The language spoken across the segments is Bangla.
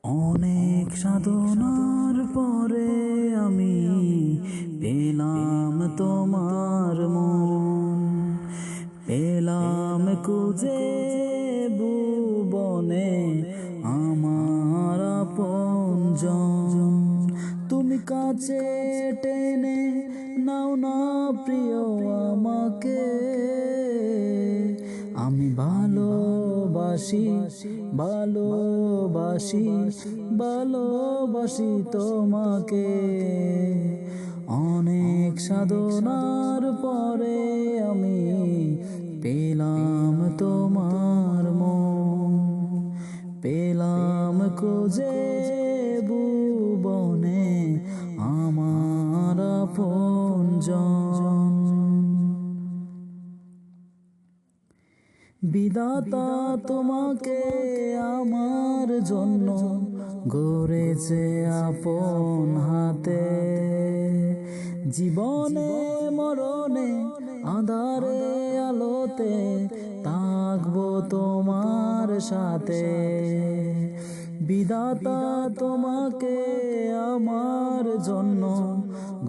অনেক সাধনার পরে আমি পেলাম তোমার মন, পেলাম খুঁজে ভুবনে আমার আপনজন। তুমি কাছে টেনে নাও না প্রিয় আমাকে, আমি ভালোবাসি ভালোবাসি ভালোবাসি তোমাকে। অনেক সাধনার পরে আমি পেলাম তোমার মন, পেলাম খুঁজে ভুবনে আমার আপনজন। বিধাতা তোমাকে আমার জন্য গড়েছে আপন হাতে, জীবনে মরণে আঁধারে আলোতে থাকবো তোমার সাথে। বিধাতা তোমাকে আমার জন্য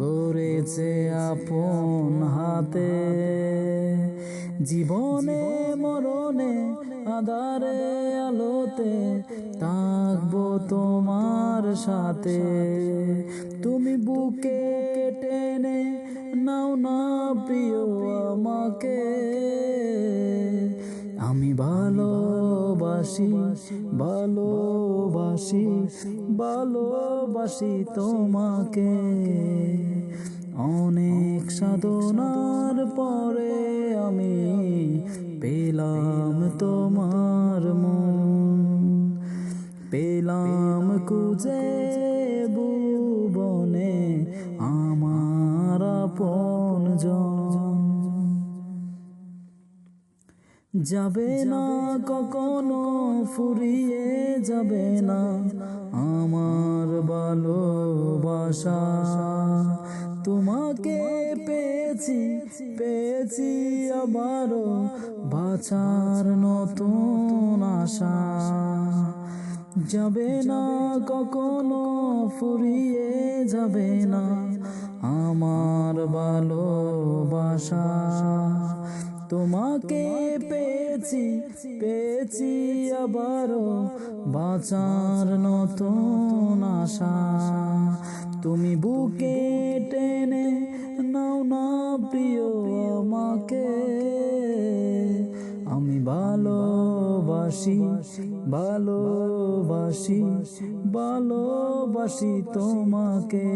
গড়েছে আপন হাতে, জীবনে মরণে আঁধারে আলোতে থাকবো তোমার সাথে। তুমি বুকে টেনে নাও না প্রিয় আমাকে, আমি ভালোবাসি ভালোবাসি ভালোবাসি তোমাকে। অনেক সাধনার পরে আমি পেলাম তোমার মন, পেলাম খুঁজে ভুবনে আমার আপনজন। যাবে না কখনো ফুরিয়ে যাবে না আমার ভালোবাসা, তোমাকে পেয়েছি পেয়েছি আবারও বাঁচার নতুন আশা। যাবে না কখনো ফুরিয়ে যাবে না আমার ভালোবাসা, তোমাকে পেয়েছি পেয়েছি আবারও বাঁচার নতুন আশা। তুমি বুকে টেনে নাও না প্রিয় আমাকে, আমি ভালোবাসি ভালোবাসি ভালোবাসি তোমাকে।